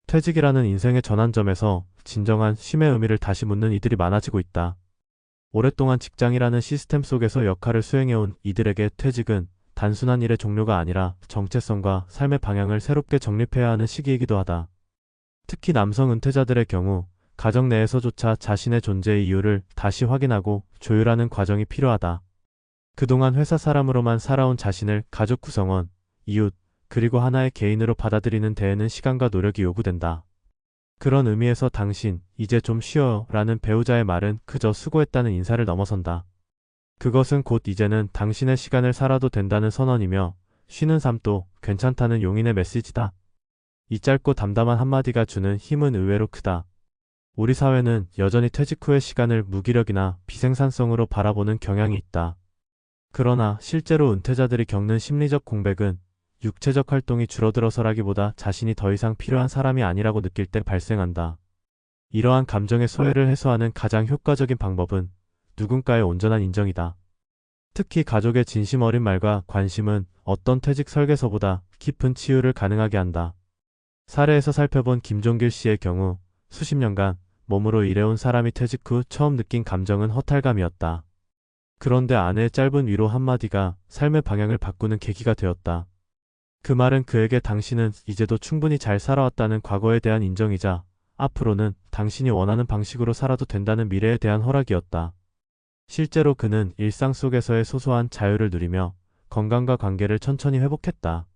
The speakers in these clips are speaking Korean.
퇴직이라는 인생의 전환점에서 진정한 쉼의 의미를 다시 묻는 이들이 많아지고 있다. 오랫동안 직장이라는 시스템 속에서 역할을 수행해온 이들에게 퇴직은 단순한 일의 종료가 아니라 정체성과 삶의 방향을 새롭게 정립해야 하는 시기이기도 하다. 특히 남성 은퇴자들의 경우 가정 내에서조차 자신의 존재의 이유를 다시 확인하고 조율하는 과정이 필요하다. 그동안 회사 사람으로만 살아온 자신을 가족 구성원, 이웃, 그리고 하나의 개인으로 받아들이는 데에는 시간과 노력이 요구된다. 그런 의미에서 당신, 이제 좀 쉬어요 라는 배우자의 말은 그저 수고했다는 인사를 넘어선다. 그것은 곧 이제는 당신의 시간을 살아도 된다는 선언이며 쉬는 삶도 괜찮다는 용인의 메시지다. 이 짧고 담담한 한마디가 주는 힘은 의외로 크다. 우리 사회는 여전히 퇴직 후의 시간을 무기력이나 비생산성으로 바라보는 경향이 있다. 그러나 실제로 은퇴자들이 겪는 심리적 공백은 육체적 활동이 줄어들어서라기보다 자신이 더 이상 필요한 사람이 아니라고 느낄 때 발생한다. 이러한 감정의 소외를 해소하는 가장 효과적인 방법은 누군가의 온전한 인정이다. 특히 가족의 진심 어린 말과 관심은 어떤 퇴직 설계서보다 깊은 치유를 가능하게 한다. 사례에서 살펴본 김종길 씨의 경우 수십 년간 몸으로 일해온 사람이 퇴직 후 처음 느낀 감정은 허탈감이었다. 그런데 아내의 짧은 위로 한마디가 삶의 방향을 바꾸는 계기가 되었다. 그 말은 그에게 당신은 이제도 충분히 잘 살아왔다는 과거에 대한 인정이자 앞으로는 당신이 원하는 방식으로 살아도 된다는 미래에 대한 허락이었다. 실제로 그는 일상 속에서의 소소한 자유를 누리며 건강과 관계를 천천히 회복했다.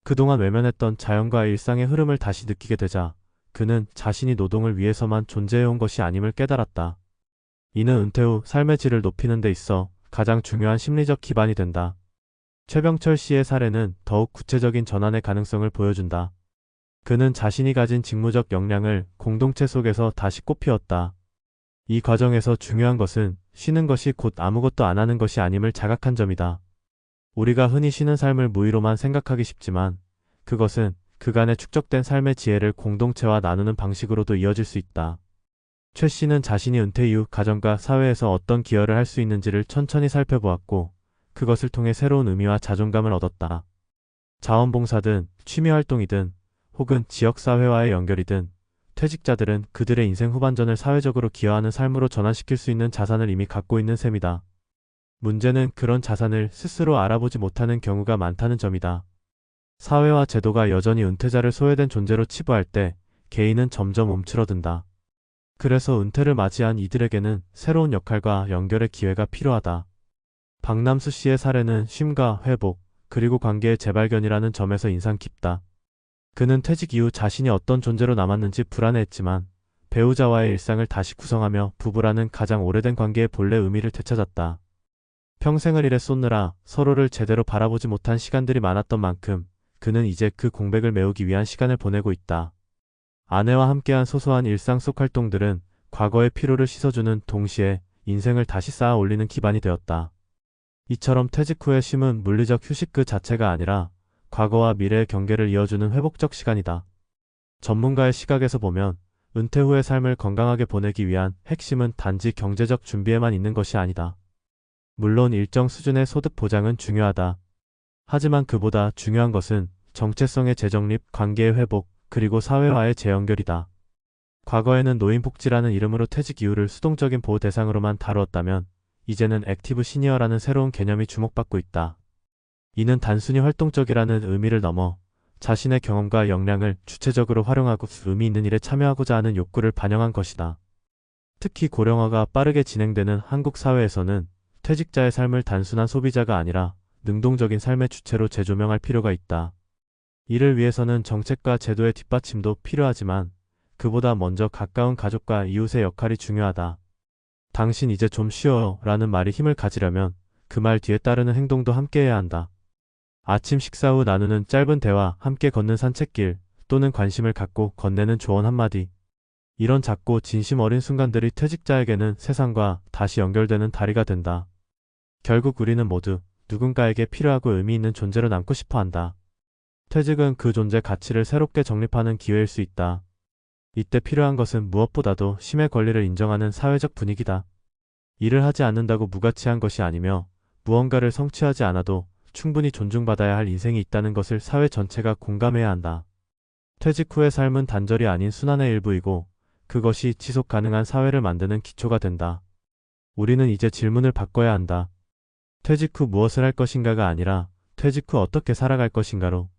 그동안 외면했던 자연과의 일상의 흐름을 다시 느끼게 되자 그는 자신이 노동을 위해서만 존재해온 것이 아님을 깨달았다. 이는 은퇴 후 삶의 질을 높이는 데 있어 가장 중요한 심리적 기반이 된다. 최병철 씨의 사례는 더욱 구체적인 전환의 가능성을 보여준다. 그는 자신이 가진 직무적 역량을 공동체 속에서 다시 꽃피웠다. 이 과정에서 중요한 것은 쉬는 것이 곧 아무것도 안 하는 것이 아님을 자각한 점이다. 우리가 흔히 쉬는 삶을 무의로만 생각하기 쉽지만 그것은 그간에 축적된 삶의 지혜를 공동체와 나누는 방식으로도 이어질 수 있다. 최 씨는 자신이 은퇴 이후 가정과 사회에서 어떤 기여를 할 수 있는지를 천천히 살펴보았고 그것을 통해 새로운 의미와 자존감을 얻었다. 자원봉사든 취미활동이든 혹은 지역사회와의 연결이든 퇴직자들은 그들의 인생 후반전을 사회적으로 기여하는 삶으로 전환시킬 수 있는 자산을 이미 갖고 있는 셈이다. 문제는 그런 자산을 스스로 알아보지 못하는 경우가 많다는 점이다. 사회와 제도가 여전히 은퇴자를 소외된 존재로 치부할 때 개인은 점점 움츠러든다. 그래서 은퇴를 맞이한 이들에게는 새로운 역할과 연결의 기회가 필요하다. 박남수 씨의 사례는 쉼과 회복, 그리고 관계의 재발견이라는 점에서 인상 깊다. 그는 퇴직 이후 자신이 어떤 존재로 남았는지 불안해했지만 배우자와의 일상을 다시 구성하며 부부라는 가장 오래된 관계의 본래 의미를 되찾았다. 평생을 일에 쏟느라 서로를 제대로 바라보지 못한 시간들이 많았던 만큼 그는 이제 그 공백을 메우기 위한 시간을 보내고 있다. 아내와 함께한 소소한 일상 속 활동들은 과거의 피로를 씻어주는 동시에 인생을 다시 쌓아 올리는 기반이 되었다. 이처럼 퇴직 후의 쉼은 물리적 휴식 그 자체가 아니라 과거와 미래의 경계를 이어주는 회복적 시간이다. 전문가의 시각에서 보면 은퇴 후의 삶을 건강하게 보내기 위한 핵심은 단지 경제적 준비에만 있는 것이 아니다. 물론 일정 수준의 소득 보장은 중요하다. 하지만 그보다 중요한 것은 정체성의 재정립, 관계의 회복, 그리고 사회와의 재연결이다. 과거에는 노인복지라는 이름으로 퇴직 이후를 수동적인 보호 대상으로만 다루었다면 이제는 액티브 시니어라는 새로운 개념이 주목받고 있다. 이는 단순히 활동적이라는 의미를 넘어 자신의 경험과 역량을 주체적으로 활용하고 의미 있는 일에 참여하고자 하는 욕구를 반영한 것이다. 특히 고령화가 빠르게 진행되는 한국 사회에서는 퇴직자의 삶을 단순한 소비자가 아니라 능동적인 삶의 주체로 재조명할 필요가 있다. 이를 위해서는 정책과 제도의 뒷받침도 필요하지만 그보다 먼저 가까운 가족과 이웃의 역할이 중요하다. 당신 이제 좀 쉬어요 라는 말이 힘을 가지려면 그 말 뒤에 따르는 행동도 함께 해야 한다. 아침 식사 후 나누는 짧은 대화, 함께 걷는 산책길, 또는 관심을 갖고 건네는 조언 한마디. 이런 작고 진심 어린 순간들이 퇴직자에게는 세상과 다시 연결되는 다리가 된다. 결국 우리는 모두 누군가에게 필요하고 의미 있는 존재로 남고 싶어 한다. 퇴직은 그 존재 가치를 새롭게 정립하는 기회일 수 있다. 이때 필요한 것은 무엇보다도 쉼의 권리를 인정하는 사회적 분위기다. 일을 하지 않는다고 무가치한 것이 아니며 무언가를 성취하지 않아도 충분히 존중받아야 할 인생이 있다는 것을 사회 전체가 공감해야 한다. 퇴직 후의 삶은 단절이 아닌 순환의 일부이고 그것이 지속 가능한 사회를 만드는 기초가 된다. 우리는 이제 질문을 바꿔야 한다. 퇴직 후 무엇을 할 것인가가 아니라 퇴직 후 어떻게 살아갈 것인가로.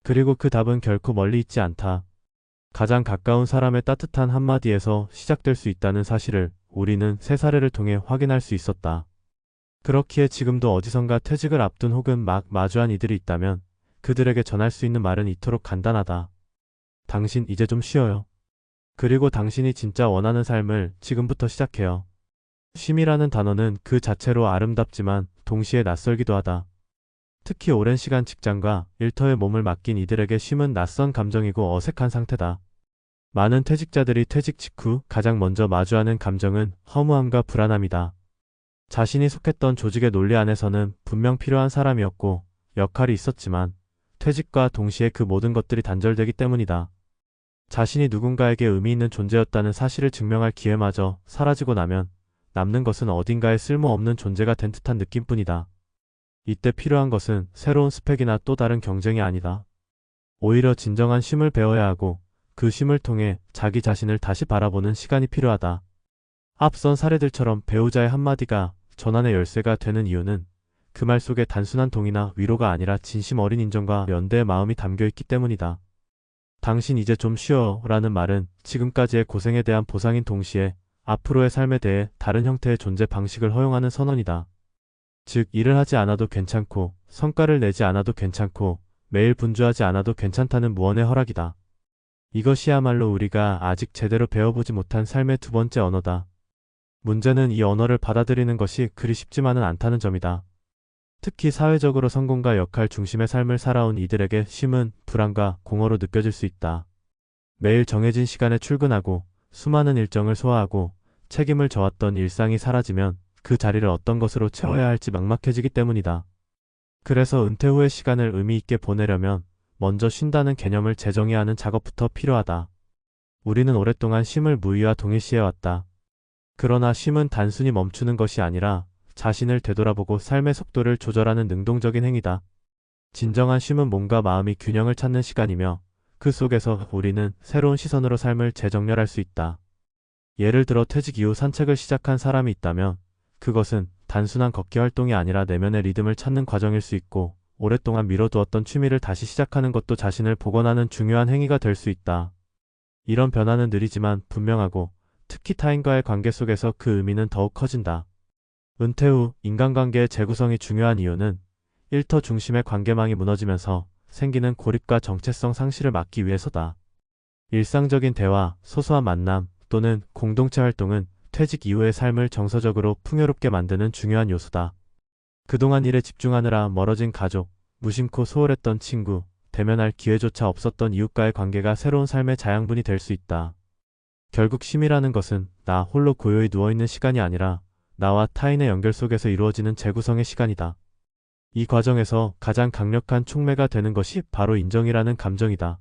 그리고 그 답은 결코 멀리 있지 않다. 가장 가까운 사람의 따뜻한 한마디에서 시작될 수 있다는 사실을 우리는 새 사례를 통해 확인할 수 있었다. 그렇기에 지금도 어디선가 퇴직을 앞둔 혹은 막 마주한 이들이 있다면 그들에게 전할 수 있는 말은 이토록 간단하다. 당신 이제 좀 쉬어요. 그리고 당신이 진짜 원하는 삶을 지금부터 시작해요. 쉼이라는 단어는 그 자체로 아름답지만 동시에 낯설기도 하다. 특히 오랜 시간 직장과 일터에 몸을 맡긴 이들에게 쉼은 낯선 감정이고 어색한 상태다. 많은 퇴직자들이 퇴직 직후 가장 먼저 마주하는 감정은 허무함과 불안함이다. 자신이 속했던 조직의 논리 안에서는 분명 필요한 사람이었고 역할이 있었지만 퇴직과 동시에 그 모든 것들이 단절되기 때문이다. 자신이 누군가에게 의미 있는 존재였다는 사실을 증명할 기회마저 사라지고 나면 남는 것은 어딘가에 쓸모없는 존재가 된 듯한 느낌뿐이다. 이때 필요한 것은 새로운 스펙이나 또 다른 경쟁이 아니다. 오히려 진정한 쉼을 배워야 하고 그 쉼을 통해 자기 자신을 다시 바라보는 시간이 필요하다. 앞선 사례들처럼 배우자의 한마디가 전환의 열쇠가 되는 이유는 그 말 속에 단순한 동의나 위로가 아니라 진심 어린 인정과 연대의 마음이 담겨있기 때문이다. 당신 이제 좀 쉬어 라는 말은 지금까지의 고생에 대한 보상인 동시에 앞으로의 삶에 대해 다른 형태의 존재 방식을 허용하는 선언이다. 즉, 일을 하지 않아도 괜찮고 성과를 내지 않아도 괜찮고 매일 분주하지 않아도 괜찮다는 무언의 허락이다. 이것이야말로 우리가 아직 제대로 배워보지 못한 삶의 두 번째 언어다. 문제는 이 언어를 받아들이는 것이 그리 쉽지만은 않다는 점이다. 특히 사회적으로 성공과 역할 중심의 삶을 살아온 이들에게 쉼은 불안과 공허로 느껴질 수 있다. 매일 정해진 시간에 출근하고 수많은 일정을 소화하고 책임을 져왔던 일상이 사라지면 그 자리를 어떤 것으로 채워야 할지 막막해지기 때문이다. 그래서 은퇴 후의 시간을 의미 있게 보내려면 먼저 쉰다는 개념을 재정의해야 하는 작업부터 필요하다. 우리는 오랫동안 쉼을 무의와 동일시해왔다. 그러나 쉼은 단순히 멈추는 것이 아니라 자신을 되돌아보고 삶의 속도를 조절하는 능동적인 행위다. 진정한 쉼은 몸과 마음이 균형을 찾는 시간이며 그 속에서 우리는 새로운 시선으로 삶을 재정렬할 수 있다. 예를 들어 퇴직 이후 산책을 시작한 사람이 있다면 그것은 단순한 걷기 활동이 아니라 내면의 리듬을 찾는 과정일 수 있고 오랫동안 미뤄두었던 취미를 다시 시작하는 것도 자신을 복원하는 중요한 행위가 될 수 있다. 이런 변화는 느리지만 분명하고 특히 타인과의 관계 속에서 그 의미는 더욱 커진다. 은퇴 후 인간관계의 재구성이 중요한 이유는 일터 중심의 관계망이 무너지면서 생기는 고립과 정체성 상실을 막기 위해서다. 일상적인 대화, 소소한 만남 또는 공동체 활동은 퇴직 이후의 삶을 정서적으로 풍요롭게 만드는 중요한 요소다. 그동안 일에 집중하느라 멀어진 가족, 무심코 소홀했던 친구, 대면할 기회조차 없었던 이웃과의 관계가 새로운 삶의 자양분이 될 수 있다. 결국 쉼이라는 것은 나 홀로 고요히 누워있는 시간이 아니라 나와 타인의 연결 속에서 이루어지는 재구성의 시간이다. 이 과정에서 가장 강력한 촉매가 되는 것이 바로 인정이라는 감정이다.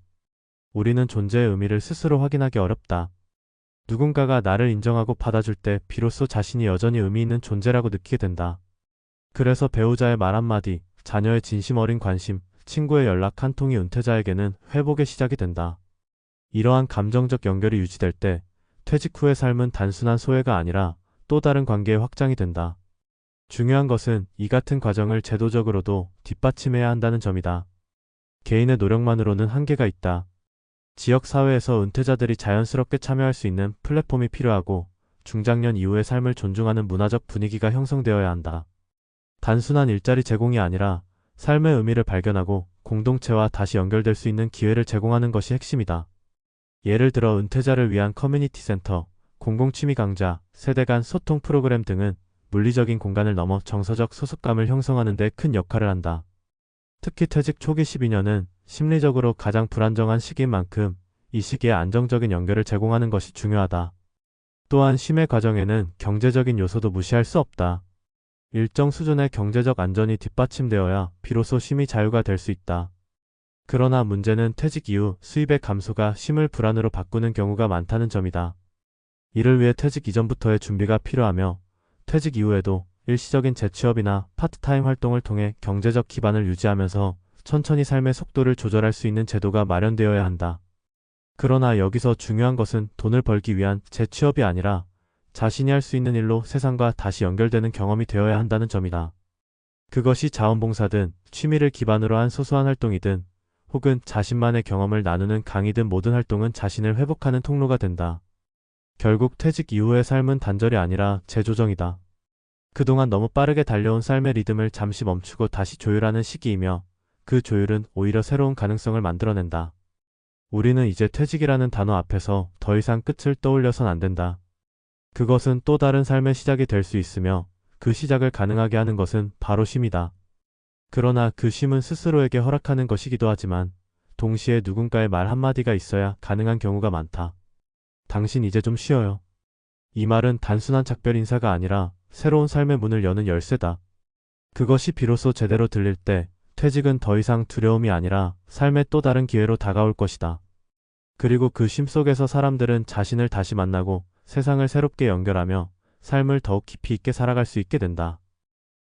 우리는 존재의 의미를 스스로 확인하기 어렵다. 누군가가 나를 인정하고 받아줄 때 비로소 자신이 여전히 의미 있는 존재라고 느끼게 된다. 그래서 배우자의 말 한마디, 자녀의 진심 어린 관심, 친구의 연락 한 통이 은퇴자에게는 회복의 시작이 된다. 이러한 감정적 연결이 유지될 때 퇴직 후의 삶은 단순한 소외가 아니라 또 다른 관계의 확장이 된다. 중요한 것은 이 같은 과정을 제도적으로도 뒷받침해야 한다는 점이다. 개인의 노력만으로는 한계가 있다. 지역사회에서 은퇴자들이 자연스럽게 참여할 수 있는 플랫폼이 필요하고 중장년 이후의 삶을 존중하는 문화적 분위기가 형성되어야 한다. 단순한 일자리 제공이 아니라 삶의 의미를 발견하고 공동체와 다시 연결될 수 있는 기회를 제공하는 것이 핵심이다. 예를 들어 은퇴자를 위한 커뮤니티 센터, 공공취미 강좌, 세대 간 소통 프로그램 등은 물리적인 공간을 넘어 정서적 소속감을 형성하는 데 큰 역할을 한다. 특히 퇴직 초기 12년은 심리적으로 가장 불안정한 시기인 만큼 이 시기에 안정적인 연결을 제공하는 것이 중요하다. 또한 쉼의 과정에는 경제적인 요소도 무시할 수 없다. 일정 수준의 경제적 안전이 뒷받침되어야 비로소 쉼이 자유가 될 수 있다. 그러나 문제는 퇴직 이후 수입의 감소가 쉼을 불안으로 바꾸는 경우가 많다는 점이다. 이를 위해 퇴직 이전부터의 준비가 필요하며 퇴직 이후에도 일시적인 재취업이나 파트타임 활동을 통해 경제적 기반을 유지하면서 천천히 삶의 속도를 조절할 수 있는 제도가 마련되어야 한다. 그러나 여기서 중요한 것은 돈을 벌기 위한 재취업이 아니라 자신이 할 수 있는 일로 세상과 다시 연결되는 경험이 되어야 한다는 점이다. 그것이 자원봉사든 취미를 기반으로 한 소소한 활동이든 혹은 자신만의 경험을 나누는 강의든 모든 활동은 자신을 회복하는 통로가 된다. 결국 퇴직 이후의 삶은 단절이 아니라 재조정이다. 그동안 너무 빠르게 달려온 삶의 리듬을 잠시 멈추고 다시 조율하는 시기이며 그 조율은 오히려 새로운 가능성을 만들어낸다. 우리는 이제 퇴직이라는 단어 앞에서 더 이상 끝을 떠올려선 안 된다. 그것은 또 다른 삶의 시작이 될 수 있으며 그 시작을 가능하게 하는 것은 바로 쉼이다. 그러나 그 쉼은 스스로에게 허락하는 것이기도 하지만 동시에 누군가의 말 한마디가 있어야 가능한 경우가 많다. 당신 이제 좀 쉬어요. 이 말은 단순한 작별 인사가 아니라 새로운 삶의 문을 여는 열쇠다. 그것이 비로소 제대로 들릴 때 퇴직은 더 이상 두려움이 아니라 삶의 또 다른 기회로 다가올 것이다. 그리고 그 쉼 속에서 사람들은 자신을 다시 만나고 세상을 새롭게 연결하며 삶을 더욱 깊이 있게 살아갈 수 있게 된다.